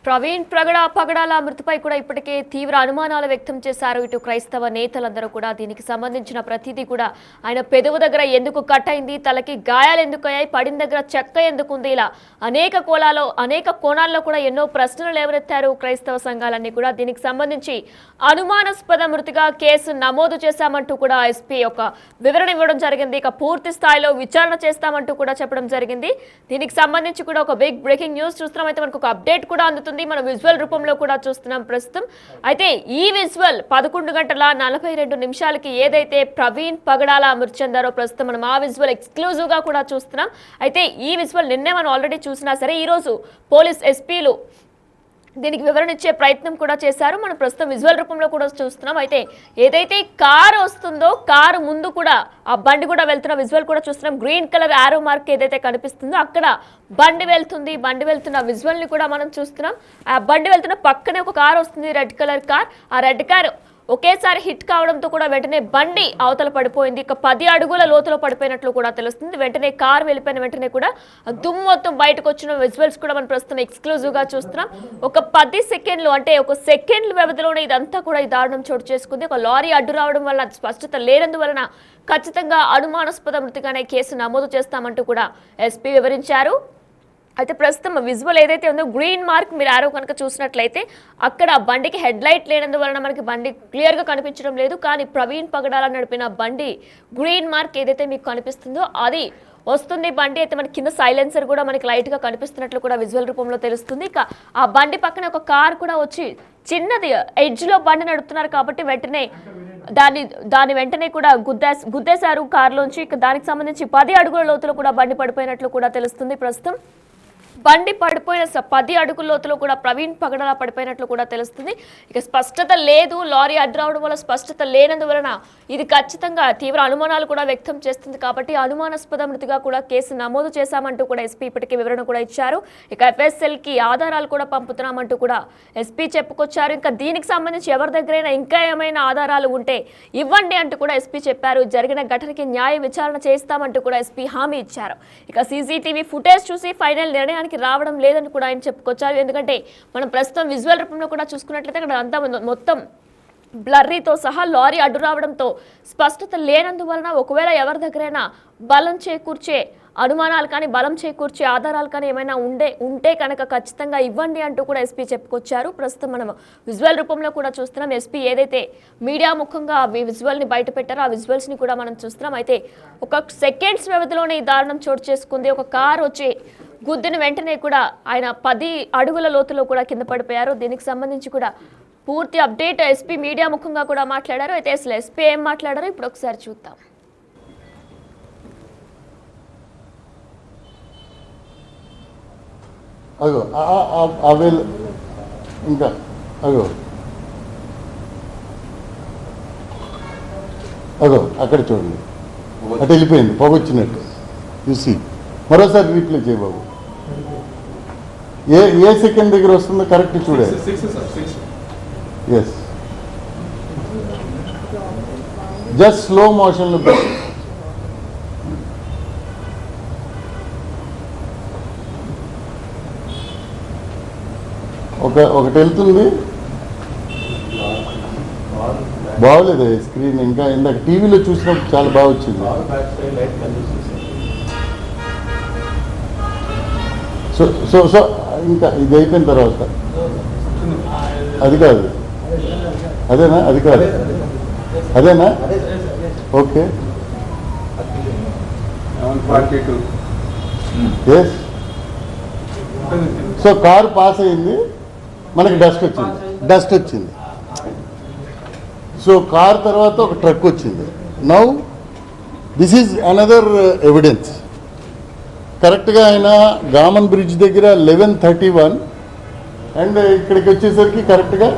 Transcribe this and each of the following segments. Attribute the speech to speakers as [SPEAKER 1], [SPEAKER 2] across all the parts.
[SPEAKER 1] ప్రవీణ్ పగడాల మృతిపై కూడా ఇప్పటికే తీవ్ర అనుమానాలు వ్యక్తం చేశారు. ఇటు క్రైస్తవ నేతలందరూ కూడా దీనికి సంబంధించిన ప్రతిదీ కూడా ఆయన పెదవు దగ్గర ఎందుకు కట్ అయింది, తలకి గాయాలు ఎందుకు అయ్యాయి, పడిన దగ్గర చెక్క ఎందుకుంది, ఇలా అనేక కోణాల్లో కూడా ఎన్నో ప్రశ్నలు లేవనెత్తారు క్రైస్తవ సంఘాలన్నీ కూడా. దీనికి సంబంధించి అనుమానాస్పద మృతిగా కేసు నమోదు చేశామంటూ కూడా ఎస్పీ ఒక వివరణ ఇవ్వడం జరిగింది. ఇక పూర్తి స్థాయిలో విచారణ చేస్తామంటూ కూడా చెప్పడం జరిగింది. దీనికి సంబంధించి కూడా ఒక బిగ్ బ్రేకింగ్ న్యూస్ చూస్తున్నాం. అయితే మనకు ఒక అప్డేట్ కూడా అందుతుంది, మనం విజువల్ రూపంలో కూడా చూస్తున్నాం ప్రస్తుతం. అయితే ఈ విజువల్ 11:42 ఏదైతే ప్రవీణ్ పగడాల మృతి చెందారో ప్రస్తుతం మనం ఆ విజువల్ ఎక్స్క్లూజివ్ గా కూడా చూస్తున్నాం. అయితే ఈ విజువల్ నిన్నే మనం ఆల్రెడీ చూసినా సరే ఈ రోజు పోలీస్ ఎస్పీలు దీనికి వివరణ ఇచ్చే ప్రయత్నం కూడా చేశారు. మనం ప్రస్తుతం విజువల్ రూపంలో కూడా చూస్తున్నాం. అయితే ఏదైతే కారు వస్తుందో కారు ముందు కూడా ఆ బండి కూడా వెళ్తున్న విజువల్ కూడా చూస్తున్నాం. గ్రీన్ కలర్ ఆరో మార్క్ ఏదైతే కనిపిస్తుందో అక్కడ బండి వెళ్తున్న విజువల్ ని కూడా మనం చూస్తున్నాం. ఆ బండి వెళ్తున్న పక్కనే ఒక కారు వస్తుంది, రెడ్ కలర్ కార్. ఆ రెడ్ కార్ ఒకేసారి హిట్ కావడంతో కూడా వెంటనే బండి అవతల పడిపోయింది. ఇక 10 అడుగుల లోతులో పడిపోయినట్లు కూడా తెలుస్తుంది. వెంటనే కారు వెళ్ళిపోయిన వెంటనే కూడా దుమ్ము మొత్తం బయటకు వచ్చిన విజువల్స్ కూడా మనం ప్రస్తుతం ఎక్స్క్లూజివ్ గా చూస్తున్నాం. ఒక 10 సెకండ్లు అంటే ఒక సెకండ్ల వ్యవధిలోనే ఇదంతా కూడా ఈ దారుణం చోటు చేసుకుంది. ఒక లారీ అడ్డు రావడం వల్ల స్పష్టత లేనందువలన ఖచ్చితంగా అనుమానాస్పద మృతిగానే కేసు నమోదు చేస్తామంటూ కూడా ఎస్పీ వివరించారు. అయితే ప్రస్తుతం విజువల్ ఏదైతే ఉందో గ్రీన్ మార్క్ మీరు ఆరో కనుక చూసినట్లయితే అక్కడ బండికి హెడ్ లైట్ లేనందువలన మనకి బండి క్లియర్గా కనిపించడం లేదు. కానీ ప్రవీణ్ పగడాల నడిపిన బండి గ్రీన్ మార్క్ ఏదైతే మీకు కనిపిస్తుందో అది వస్తుంది. బండి అయితే మనకి కింద సైలెన్సర్ కూడా మనకి లైట్గా కనిపిస్తున్నట్లు కూడా విజువల్ రూపంలో తెలుస్తుంది. ఇక ఆ బండి పక్కన ఒక కార్ కూడా వచ్చి చిన్నది ఎడ్జ్లో బండి నడుపుతున్నారు కాబట్టి వెంటనే దాని వెంటనే కూడా గుద్దేశారు కారులోంచి. ఇక దానికి సంబంధించి 10 అడుగుల లోతులో కూడా బండి పడిపోయినట్లు కూడా తెలుస్తుంది. ప్రస్తుతం బండి పడిపోయిన 10 అడుగుల లోతులో కూడా ప్రవీణ్ పగడాల పడిపోయినట్లు కూడా తెలుస్తుంది. ఇక స్పష్టత లేదు, లారీ అడ్డు రావడం వల్ల స్పష్టత లేనందువలన ఇది ఖచ్చితంగా తీవ్ర అనుమానాలు కూడా వ్యక్తం చేస్తుంది. కాబట్టి అనుమానాస్పద మృతిగా కూడా కేసు నమోదు చేశామంటూ కూడా ఎస్పీ ఇప్పటికే వివరణ కూడా ఇచ్చారు. ఇక FSL కి ఆధారాలు కూడా పంపుతున్నామంటూ కూడా ఎస్పీ చెప్పుకొచ్చారు. ఇంకా దీనికి సంబంధించి ఎవరి దగ్గరైనా ఇంకా ఏమైనా ఆధారాలు ఉంటే ఇవ్వండి అంటూ కూడా ఎస్పీ చెప్పారు. జరిగిన ఘటనకి న్యాయ విచారణ చేస్తామంటూ కూడా ఎస్పీ హామీ ఇచ్చారు. ఇక CCTV ఫుటేజ్ చూసి ఫైనల్ నిర్ణయానికి రావడం లేదని కూడా ఆయన చెప్పుకొచ్చారు. ఎందుకంటే మనం ప్రస్తుతం విజువల్ రూపంలో కూడా చూసుకున్నట్లయితే అక్కడ అంతా మొత్తం బ్లర్రీతో సహా లారీ అడ్డు రావడంతో స్పష్టత లేనందువలన ఒకవేళ ఎవరి దగ్గరైనా బలం చేకూర్చే అనుమానాలు కానీ బలం చేకూర్చే ఆధారాలు కానీ ఏమైనా ఉంటే కనుక ఖచ్చితంగా ఇవ్వండి అంటూ కూడా ఎస్పీ చెప్పుకొచ్చారు. ప్రస్తుతం మనం విజువల్ రూపంలో కూడా చూస్తున్నాం. ఎస్పీ ఏదైతే మీడియా ముఖంగా ఆ విజువల్ని బయట పెట్టారో ఆ విజువల్స్ని కూడా మనం చూస్తున్నాం. అయితే ఒక సెకండ్స్ వ్యవధిలోనే ఈ దారుణం చోటు చేసుకుంది. ఒక కారు వచ్చి గుద్దిన వెంటనే కూడా ఆయన 10 అడుగుల లోతులో కూడా కింద పడిపోయారు. దీనికి సంబంధించి కూడా పూర్తి అప్డేట్ ఎస్పీ మీడియా ముఖంగా కూడా మాట్లాడారు. అయితే అసలు ఎస్పీ ఏం మాట్లాడారో ఇప్పుడు ఒకసారి చూద్దాం.
[SPEAKER 2] అగో ఇంకా అగో అక్కడ చూడండి, అటు వెళ్ళిపోయింది పొగొచ్చినట్టు చూసి మరోసారి రీప్లే చేయ బాబు. ఏ సెకండ్ దగ్గర వస్తుందో కరెక్ట్ చూడాలి. ఎస్, జస్ట్ స్లో మోషన్లో ఒకటి వెళ్తుంది. బాగోలేదు స్క్రీన్, ఇంకా ఇందాక టీవీలో చూసినప్పుడు చాలా బాగా వచ్చింది. సో ఇంకా ఇది అయిపోయిన తర్వాత అది కాదు, అదేనా? అది కాదు, అదేనా? Okay, yes. So car pass అయింది, మనకి డస్ట్ వచ్చింది. సో కార్ తర్వాత ఒక ట్రక్ వచ్చింది. Now this is another evidence. కరెక్ట్గా ఆయన గామన్ బ్రిడ్జ్ దగ్గర 11:31 అండ్ ఇక్కడికి వచ్చేసరికి కరెక్ట్గా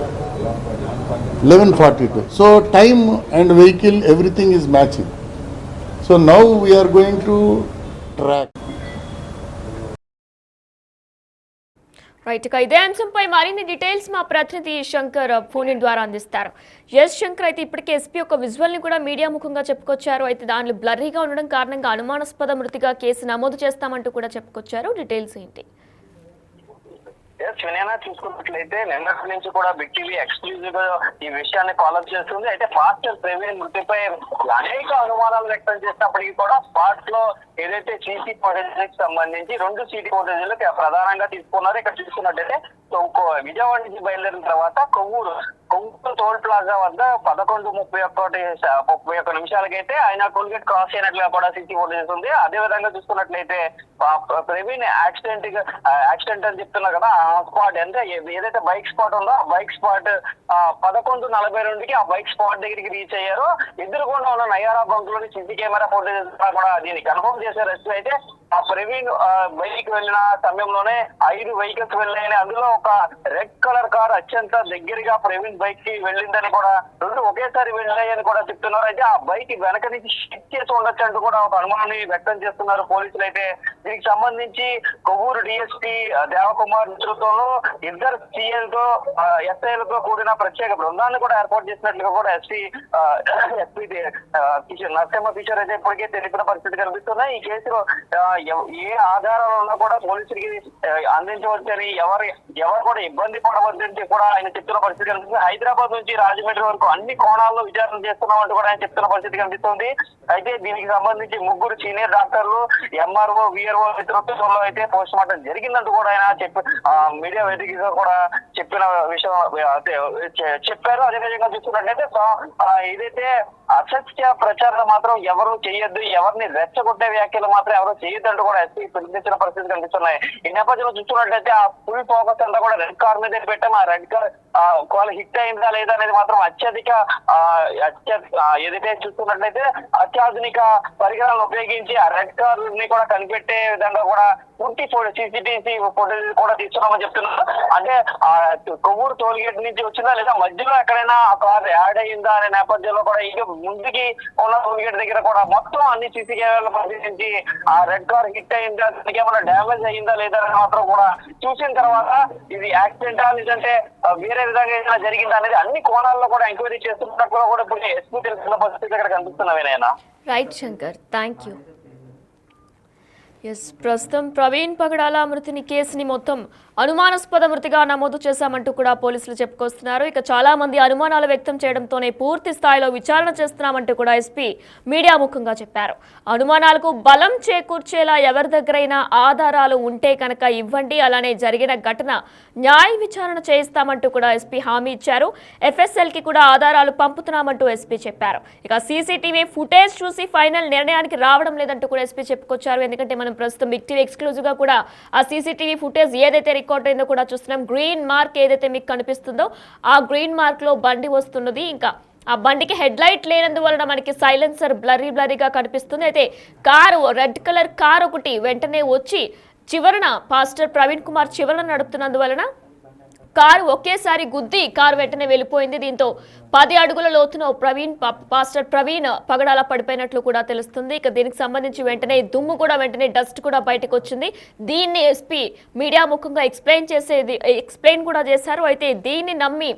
[SPEAKER 2] 11:42. So time and vehicle everything is matching. So now we're going to track.
[SPEAKER 1] Right, ఇక ఇదే అంశంపై మరిన్ని డీటెయిల్స్ మా ప్రతినిధి శంకర్ ఫోన్ ద్వారా అందిస్తారు. శంకర్, అయితే ఇప్పటికే ఎస్పీ ఒక విజువల్ ని కూడా మీడియా ముఖంగా చెప్పుకొచ్చారు. అయితే దానిలో బ్లర్రీగా ఉండడం కారణంగా అనుమానాస్పద మృతిగా కేసు నమోదు చేస్తామంటూ కూడా చెప్పుకొచ్చారు. డీటెయిల్స్ ఏంటి?
[SPEAKER 3] వినయన చూసుకున్నట్లయితే నిన్నటి నుంచి కూడా బిగ్ టీవీ ఎక్స్క్లూజివ్ గా ఈ విషయాన్ని ఫాలోఅప్ చేస్తుంది. అయితే పాస్టర్ ప్రవీణ్ మృతిపై అనేక అనుమానాలు వ్యక్తం చేసినప్పటికీ కూడా స్పాట్ లో ఏదైతే సీసీ ఫుటేజ్ సంబంధించి 2 సీసీ ఫుటేజ్లు ప్రధానంగా తీసుకున్నారు. ఇక్కడ చూసుకున్నట్టయితే విజయవాడ నుంచి బయలుదేరిన తర్వాత కొవ్వూరు టోల్ ప్లాజా వద్ద 11:31 నిమిషాలకైతే ఆయన టోల్గేట్ క్రాస్ అయినట్లుగా కూడా సీసీ ఫుటేజ్ ఉంది. అదే విధంగా చూసుకున్నట్లయితే ప్రవీణ్ యాక్సిడెంట్ అని చెప్తున్నా కదా, ఆ స్పాట్ అంటే ఏదైతే బైక్ స్పాట్ ఉందో ఆ బైక్ స్పాట్ 11:42కి ఆ బైక్ స్పాట్ దగ్గరికి రీచ్ అయ్యారు. ఎదురుకుండా ఉన్న నయారా బంక్ లోని సీసీ కెమెరా ఫుటేజ్ కూడా దీన్ని కన్ఫర్మ్ చేశారు. అయితే ఆ ప్రవీణ్ బైక్ వెళ్ళిన సమయంలోనే 5 వెహికల్స్ వెళ్ళాయని, అందులో ఒక రెడ్ కలర్ కార్ అత్యంత దగ్గరగా ప్రవీణ్ బైక్ కి వెళ్ళిందని కూడా 2 ఒకేసారి వెళ్ళాయని కూడా చెప్తున్నారు. అయితే ఆ బైక్ వెనక నుంచి షిఫ్ట్ చేసి ఉండొచ్చు అంటూ కూడా ఒక అనుమానాన్ని వ్యక్తం చేస్తున్నారు పోలీసులు. అయితే దీనికి సంబంధించి కొవ్వూరు డిఎస్పీ దేవకుమార్ నేతృత్వంలో 2 సిఐలతో ఎస్ఐలతో కూడిన ప్రత్యేక బృందాన్ని కూడా ఏర్పాటు చేసినట్లుగా కూడా ఎస్పీ నరసింహ కిషోర్ అయితే ఇప్పటికే తెలిపిన పరిస్థితి కనిపిస్తున్నాయి. ఈ కేసులో ఏ ఆధారాలు ఉన్నా కూడా పోలీసులకి అందించవచ్చని, ఎవరు కూడా ఇబ్బంది పడవద్దని కూడా ఆయన చెప్తున్న పరిస్థితి కనిపిస్తుంది. హైదరాబాద్ నుంచి రాజమండ్రి వరకు అన్ని కోణాల్లో విచారణ చేస్తున్నామంటూ కూడా ఆయన చెప్తున్న పరిస్థితి కనిపిస్తుంది. అయితే దీనికి సంబంధించి 3 సీనియర్ డాక్టర్లు, ఎంఆర్ఓ, విఆర్ఓ నేతృత్వంలో అయితే పోస్ట్ మార్టం జరిగిందంటూ కూడా ఆయన మీడియా వేదికగా కూడా చెప్పిన విషయం చెప్పారు. అదేవిధంగా చూసుకున్నట్లయితే ఏదైతే అసత్య ప్రచారం మాత్రం ఎవరు చేయొద్దు, ఎవరిని రెచ్చగొట్టే వ్యాఖ్యలు మాత్రం ఎవరు చేయొద్దంటూ కూడా ఎస్పీ పిలుపునిచ్చిన పరిస్థితి కనిపిస్తున్నాయి. ఈ నేపథ్యంలో చూసుకున్నట్లయితే ఆ ఫుల్ ఫోకస్ అంతా కూడా రెడ్ కార్ మీద పెట్టాం. ఆ రెడ్ కార్ వాళ్ళు హిట్ అయిందా లేదా అనేది మాత్రం ఏదైతే చూసుకున్నట్లయితే అత్యాధునిక పరికరాలను ఉపయోగించి ఆ రెడ్ కార్ ని కూడా కనిపెట్టే విధంగా కూడా పూర్తి సీసీటీవీ ఫుటేజ్ కూడా తీస్తున్నామని చెప్తున్నారు. అంటే ఆ కొవ్వూరు టోల్ గేట్ నుంచి వచ్చిందా లేదా మధ్యలో ఎక్కడైనా ఆ కార్ యాడ్ అయ్యిందా అనే నేపథ్యంలో కూడా ఇక ముందుకి ఉన్న టోల్ గేట్ దగ్గర కూడా మొత్తం అన్ని సీసీ కెమెరాలు పరిశీలించి ఆ రెడ్ కార్ హిట్ అయిందా, దానికి ఏమైనా డ్యామేజ్ అయ్యిందా లేదా అని మాత్రం కూడా చూసిన తర్వాత ఇది యాక్సిడెంటా లేదంటే వేరే విధంగా ఏదైనా జరిగిందా అనేది అన్ని కోణాల్లో కూడా ఎంక్వైరీ చేస్తున్నప్పుడు కూడా ఇప్పుడు ఎస్పీ తెలుస్తున్న పరిస్థితి ఇక్కడ కనిపిస్తున్నవేనైనా.
[SPEAKER 1] Right Shankar, thank you. ప్రస్తుతం ప్రవీణ్ పగడాల మృతిని కేసుని మొత్తం అనుమానాస్పద మృతిగా నమోదు చేశామంటూ కూడా పోలీసులు చెప్పుకొస్తున్నారు. ఇక చాలా మంది అనుమానాలు వ్యక్తం చేయడంతోనే పూర్తి స్థాయిలో విచారణ చేస్తున్నామంటూ కూడా ఎస్పీ మీడియా ముఖంగా చెప్పారు. అనుమానాలకు బలం చేకూర్చేలా ఎవరి దగ్గరైనా ఆధారాలు ఉంటే కనుక ఇవ్వండి, అలానే జరిగిన ఘటన న్యాయ విచారణ చేయిస్తామంటూ కూడా ఎస్పీ హామీ ఇచ్చారు. ఎఫ్ఎస్ఎల్కి కూడా ఆధారాలు పంపుతున్నామంటూ ఎస్పీ చెప్పారు. ఇక సీసీటీవీ ఫుటేజ్ చూసి ఫైనల్ నిర్ణయానికి రావడం లేదంటూ కూడా ఎస్పీ చెప్పుకొచ్చారు. ఎందుకంటే మనం ప్రస్తుతం బిగ్ టీవీ ఎక్స్క్లూజివ్ గా కూడా ఆ సీసీటీవీ ఫుటేజ్ ఏదైతే రికార్డ్ అయిందో కూడా చూస్తున్నాం. గ్రీన్ మార్క్ ఏదైతే మీకు కనిపిస్తుందో ఆ గ్రీన్ మార్క్ లో బండి వస్తున్నది. ఇంకా ఆ బండికి హెడ్ లైట్ లేనందువలన మనకి సైలెన్సర్ బ్లరీగా కనిపిస్తుంది. అయితే కారు రెడ్ కలర్ కార్ ఒకటి వెంటనే వచ్చి చివరన పాస్టర్ ప్రవీణ్ కుమార్ చివరన నడుపుతున్నందువలన కారు ఒకేసారి గుద్ది కారు వెంటనే వెళ్ళిపోయింది. దీంతో 10 అడుగుల లోతున పాస్టర్ ప్రవీణ్ పగడాల పడిపోయినట్లు కూడా తెలుస్తుంది. ఇక దీనికి సంబంధించి వెంటనే దుమ్ము కూడా డస్ట్ కూడా బయటకు వచ్చింది. దీన్ని ఎస్పీ మీడియా ముఖంగా ఎక్స్ప్లెయిన్ కూడా చేశారు. అయితే దీన్ని నమ్మి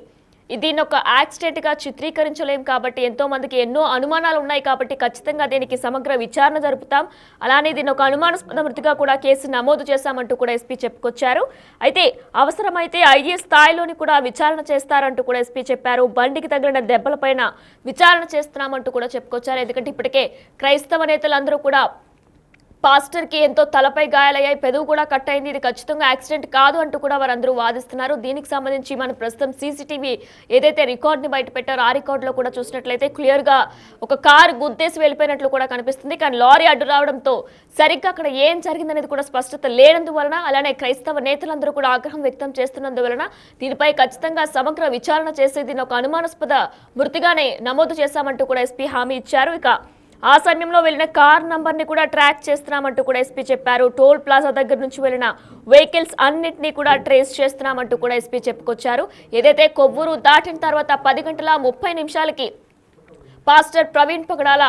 [SPEAKER 1] దీన్ని ఒక యాక్సిడెంట్ గా చిత్రీకరించలేం కాబట్టి ఎంతో మందికి ఎన్నో అనుమానాలు ఉన్నాయి కాబట్టి ఖచ్చితంగా దీనికి సమగ్ర విచారణ జరుపుతాం, అలానే దీన్ని ఒక అనుమానాస్పద మృతిగా కూడా కేసు నమోదు చేశామంటూ కూడా ఎస్పీ చెప్పుకొచ్చారు. అయితే అవసరమైతే ఐఏ స్థాయిలోని కూడా విచారణ చేస్తారంటూ కూడా ఎస్పీ చెప్పారు. బండికి తగిలిన దెబ్బలపైన విచారణ చేస్తున్నామంటూ కూడా చెప్పుకొచ్చారు. ఎందుకంటే ఇప్పటికే క్రైస్తవ నేతలందరూ కూడా పాస్టర్కి ఎంతో తలపై గాయాలయ్యాయి, పెదవు కూడా కట్ అయింది, ఇది ఖచ్చితంగా యాక్సిడెంట్ కాదు అంటూ కూడా వారందరూ వాదిస్తున్నారు. దీనికి సంబంధించి మన ప్రస్తుతం సీసీటీవీ ఏదైతే రికార్డ్ని బయట పెట్టారో ఆ రికార్డులో కూడా చూసినట్లయితే క్లియర్గా ఒక కారు గుద్దేసి వెళ్ళిపోయినట్లు కూడా కనిపిస్తుంది. కానీ లారీ అడ్డు రావడంతో సరిగ్గా అక్కడ ఏం జరిగిందనేది కూడా స్పష్టత లేనందువలన, అలానే క్రైస్తవ నేతలందరూ కూడా ఆగ్రహం వ్యక్తం చేస్తున్నందువలన దీనిపై ఖచ్చితంగా సమగ్ర విచారణ చేసి దీని ఒక అనుమానాస్పద మృతిగానే నమోదు చేశామంటూ కూడా ఎస్పీ హామీ ఇచ్చారు. ఇక ఆ సమయంలో వెళ్ళిన కార్ నంబర్ని కూడా ట్రాక్ చేస్తున్నామంటూ కూడా ఎస్పీ చెప్పారు. టోల్ ప్లాజా దగ్గర నుంచి వెళ్ళిన వెహికల్స్ అన్నింటినీ కూడా ట్రేస్ చేస్తున్నామంటూ కూడా ఎస్పీ చెప్పుకొచ్చారు. ఏదైతే కొవ్వూరు దాటిన తర్వాత 10 గంటల 30 నిమిషాలకి పాస్టర్ ప్రవీణ్ పగడాల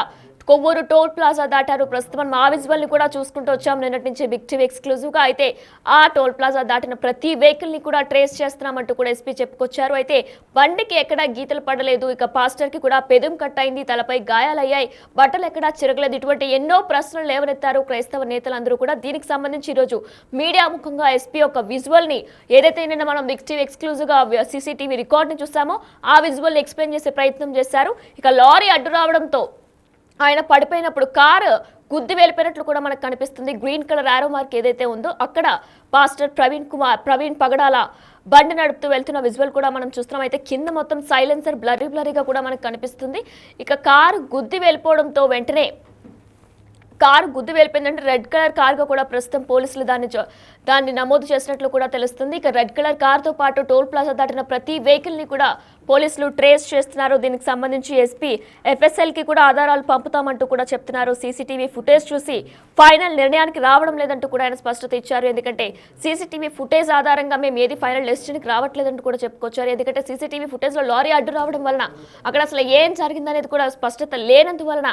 [SPEAKER 1] కొవ్వూరు టోల్ ప్లాజా దాటారు. ప్రస్తుతం మనం ఆ విజువల్ ని కూడా చూసుకుంటూ వచ్చాం నిన్నటి నుంచి బిగ్ టీవీ ఎక్స్క్లూజివ్ గా. అయితే ఆ టోల్ ప్లాజా దాటిన ప్రతి వెహికల్ ని కూడా ట్రేస్ చేస్తున్నామంటూ కూడా ఎస్పీ చెప్పుకొచ్చారు. అయితే బండికి ఎక్కడా గీతలు పడలేదు, ఇక పాస్టర్ కి కూడా పెదం కట్ అయింది, తలపై గాయాలయ్యాయి, బట్టలు ఎక్కడా చిరగలేదు. ఇటువంటి ఎన్నో ప్రశ్నలు లేవనెత్తారు క్రైస్తవ నేతలందరూ కూడా. దీనికి సంబంధించి ఈరోజు మీడియా ముఖంగా ఎస్పీ ఒక విజువల్ ని ఏదైతే నిన్న మనం బిగ్ టీవీ ఎక్స్క్లూజివ్ గా సీసీటీవీ రికార్డ్ ని చూసామో ఆ విజువల్ ని ఎక్స్ప్లెయిన్ చేసే ప్రయత్నం చేశారు. ఇక లారీ అడ్డు రావడంతో ఆయన పడిపోయినప్పుడు కారు గుద్ది వెళ్ళిపోయినట్లు కూడా మనకు కనిపిస్తుంది. గ్రీన్ కలర్ ఆరో మార్క్ ఏదైతే ఉందో అక్కడ పాస్టర్ ప్రవీణ్ పగడాల బండి నడుపుతూ వెళ్తున్న విజువల్ కూడా మనం చూస్తున్నాం. అయితే కింద మొత్తం సైలెన్సర్ బ్లరీగా కూడా మనకు కనిపిస్తుంది. ఇక కారు గుద్ది వెళ్ళిపోవడంతో వెంటనే కారు గుద్ది వెళ్ళిపోయిందంటే రెడ్ కలర్ కారుగా కూడా ప్రస్తుతం పోలీసులు దాన్ని నమోదు చేసినట్లు కూడా తెలుస్తుంది. ఇక రెడ్ కలర్ కారుతో పాటు టోల్ ప్లాజా దాటిన ప్రతి వెహికల్ ని కూడా పోలీసులు ట్రేస్ చేస్తున్నారు. దీనికి సంబంధించి ఎస్పీ FSL కి కూడా ఆధారాలు పంపుతామంటూ కూడా చెప్తున్నారు. సీసీటీవీ ఫుటేజ్ చూసి ఫైనల్ నిర్ణయానికి రావడం లేదంటూ కూడా ఆయన స్పష్టత ఇచ్చారు. ఎందుకంటే సీసీటీవీ ఫుటేజ్ ఆధారంగా మేము ఏది ఫైనల్ డెసిషన్కి రావట్లేదంటూ కూడా చెప్పుకొచ్చారు. ఎందుకంటే సీసీటీవీ ఫుటేజ్ లో లారీ అడ్డు రావడం వలన అక్కడ అసలు ఏం జరిగిందనేది కూడా స్పష్టత లేనందువలన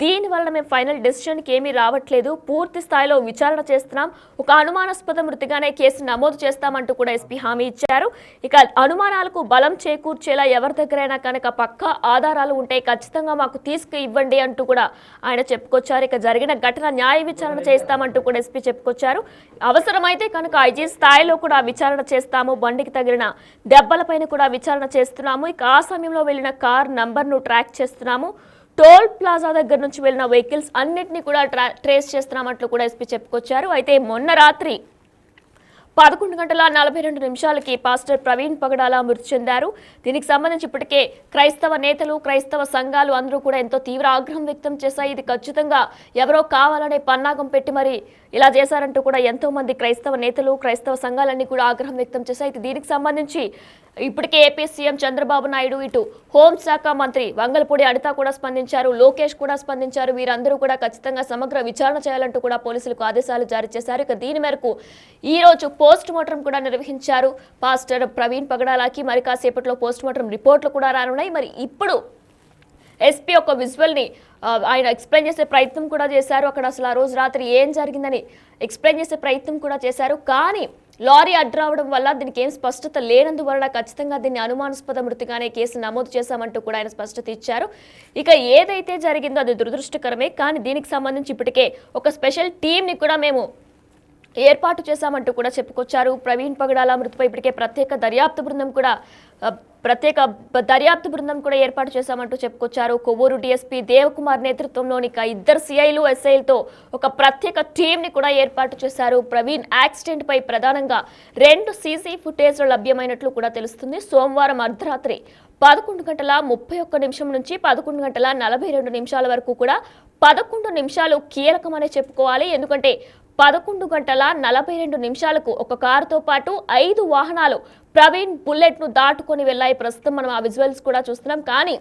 [SPEAKER 1] దీని వలన మేము ఫైనల్ డెసిషన్కి ఏమీ రావట్లేదు, పూర్తి స్థాయిలో విచారణ చేస్తున్నాం, ఒక అనుమానాస్పద మృతిగానే కేసు నమోదు చేస్తామంటూ కూడా ఎస్పీ హామీ ఇచ్చారు. ఇక అనుమానాలకు బలం చేకూర్చేలా ఎవరి దగ్గరైనా కనుక పక్కా ఆధారాలు ఉంటే ఖచ్చితంగా మాకు తీసుకు ఇవ్వండి అంటూ కూడా ఆయన చెప్పుకొచ్చారు. ఇక జరిగిన ఘటన న్యాయ విచారణ చేస్తామంటూ కూడా ఎస్పీ చెప్పుకొచ్చారు. అవసరమైతే కనుక ఐజీ స్థాయిలో కూడా విచారణ చేస్తాము, బండికి తగిలిన దెబ్బలపైన కూడా విచారణ చేస్తున్నాము. ఇక ఆ సమయంలో వెళ్ళిన కార్ నంబర్ను ట్రాక్ చేస్తున్నాము, టోల్ ప్లాజా దగ్గర నుంచి వెళ్ళిన వెహికల్స్ అన్నిటినీ కూడా ట్రేస్ చేస్తున్నామంటూ కూడా ఎస్పీ చెప్పుకొచ్చారు. అయితే మొన్న రాత్రి 11:42 పాస్టర్ ప్రవీణ్ పగడాల మృతి చెందారు. దీనికి సంబంధించి ఇప్పటికే క్రైస్తవ నేతలు, క్రైస్తవ సంఘాలు అందరూ కూడా ఎంతో తీవ్ర ఆగ్రహం వ్యక్తం చేశాయి. ఇది ఖచ్చితంగా ఎవరో కావాలనే పన్నాగం పెట్టి మరి ఇలా చేశారంటూ కూడా ఎంతో మంది క్రైస్తవ నేతలు, క్రైస్తవ సంఘాలన్నీ కూడా ఆగ్రహం వ్యక్తం చేశాయి. దీనికి సంబంధించి ఇప్పటికే ఏపీ సీఎం చంద్రబాబు నాయుడు, ఇటు హోంశాఖ మంత్రి వంగలపూడి అనిత కూడా స్పందించారు, లోకేష్ కూడా స్పందించారు. వీరందరూ కూడా ఖచ్చితంగా సమగ్ర విచారణ చేయాలంటూ కూడా పోలీసులకు ఆదేశాలు జారీ చేశారు. ఇక దీని మేరకు ఈ రోజు పోస్ట్ మార్టం కూడా నిర్వహించారు పాస్టర్ ప్రవీణ్ పగడాలకి. మరి కాసేపట్లో పోస్ట్ మార్టం రిపోర్ట్లు కూడా రానున్నాయి. మరి ఇప్పుడు ఎస్పీ ఒక విజువల్ ని ఆయన ఎక్స్ప్లెయిన్ చేసే ప్రయత్నం కూడా చేశారు. అక్కడ అసలు ఆ రోజు రాత్రి ఏం జరిగిందని ఎక్స్ప్లెయిన్ చేసే ప్రయత్నం కూడా చేశారు. కానీ లారీ అడ్డు రావడం వల్ల దీనికి ఏం స్పష్టత లేనందువలన ఖచ్చితంగా దీన్ని అనుమానాస్పద మృతిగానే కేసు నమోదు చేశామంటూ కూడా ఆయన స్పష్టత ఇచ్చారు. ఇక ఏదైతే జరిగిందో అది దురదృష్టకరమే, కానీ దీనికి సంబంధించి ఇప్పటికే ఒక స్పెషల్ టీంని కూడా మేము ఏర్పాటు చేశామంటూ కూడా చెప్పుకొచ్చారు. ప్రవీణ్ పగడాల మృతిపై ఇప్పటికే ప్రత్యేక దర్యాప్తు బృందం కూడా ఏర్పాటు చేశామంటూ చెప్పుకొచ్చారు. కొవ్వూరు డీఎస్పీ దేవకుమార్ నేతృత్వంలోని 2 CIలు SIలతో ఒక ప్రత్యేక టీంని కూడా ఏర్పాటు చేశారు. ప్రవీణ్ యాక్సిడెంట్ పై ప్రధానంగా 2 CC ఫుటేజ్లు లభ్యమైనట్లు కూడా తెలుస్తుంది. సోమవారం అర్ధరాత్రి 11:31 నుంచి 11:42 వరకు కూడా 11 నిమిషాలు కీలకమనే చెప్పుకోవాలి. ఎందుకంటే 11:42 ఒక కారుతో పాటు 5 వాహనాలు ప్రవీణ్ బుల్లెట్ ను దాటుకొని వెళ్ళాయి. ప్రస్తుతం మనం ఆ విజువల్స్ కూడా చూస్తున్నాం. కానీ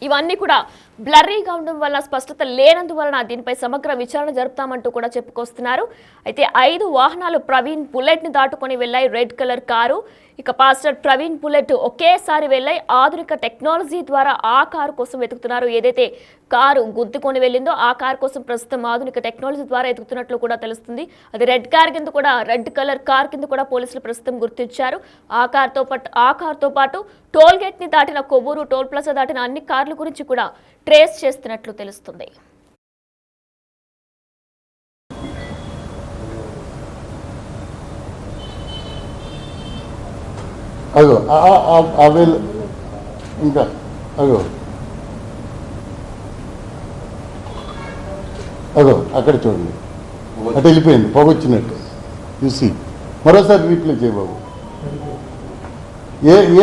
[SPEAKER 1] ఇవన్నీ కూడా బ్లర్రీగా ఉండడం వల్ల స్పష్టత లేనందువలన దీనిపై సమగ్ర విచారణ జరుపుతామంటూ కూడా చెప్పుకొస్తున్నారు. అయితే 5 వాహనాలు ప్రవీణ్ బుల్లెట్ ని దాటుకొని వెళ్ళాయి. రెడ్ కలర్ కారు, ఇక పాస్టర్ ప్రవీణ్ బుల్లెట్ ఒకేసారి వెళ్ళాయి. ఆధునిక టెక్నాలజీ ద్వారా ఆ కారు కోసం వెతుకుతున్నారు. ఏదైతే కారు గుద్దుకొని వెళ్ళిందో ఆ కారు కోసం ప్రస్తుతం ఆధునిక టెక్నాలజీ ద్వారా ఎదుగుతున్నట్లు కూడా తెలుస్తుంది. అది రెడ్ కలర్ కార్ కింద కూడా పోలీసులు ప్రస్తుతం గుర్తించారు. ఆ కారుతో పాటు టోల్ గేట్ ని దాటిన కొవ్వూరు టోల్ ప్లాజా దాటిన అన్ని కార్ల గురించి కూడా ట్రేస్ చేస్తున్నట్లు తెలుస్తుంది.
[SPEAKER 2] అగో ఇంకా అగో అక్కడ చూడండి, అటు వెళ్ళిపోయింది పొగొచ్చినట్టు. చూసి మరోసారి రీప్లే చేయబాబు.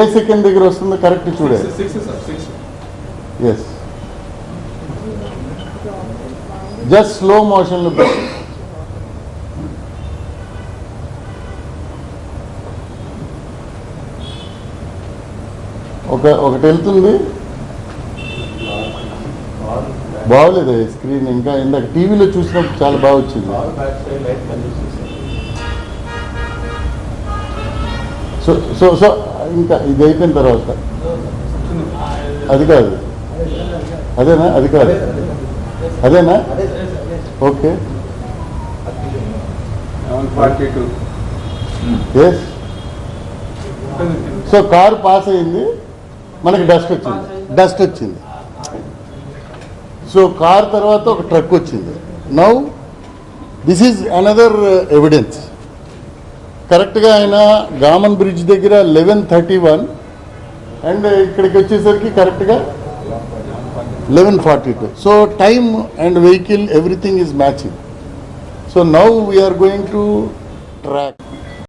[SPEAKER 2] ఏ సెకండ్ దగ్గర వస్తుందో కరెక్ట్ చూడాలి. ఎస్, జస్ట్ స్లో మోషన్లో పెట్టి ఒకటి వెళ్తుంది. బాగోలేదు స్క్రీన్, ఇంకా ఇందాక టీవీలో చూసినప్పుడు చాలా బాగా వచ్చింది. సో ఇంకా ఇది అయిపోయిన తర్వాత అది కాదు, అదేనా? అది కాదు, అదేనా okay
[SPEAKER 4] 142.
[SPEAKER 2] Yes so car pass అయింది, మనకి డస్ట్ వచ్చింది. సో కార్ తర్వాత ఒక ట్రక్ వచ్చింది. Now this is another evidence. కరెక్ట్గా ఆయన గామన్ బ్రిడ్జ్ దగ్గర 11:31 అండ్ ఇక్కడికి వచ్చేసరికి కరెక్ట్గా 11:42. So time and vehicle everything is matching. So now we're going to track.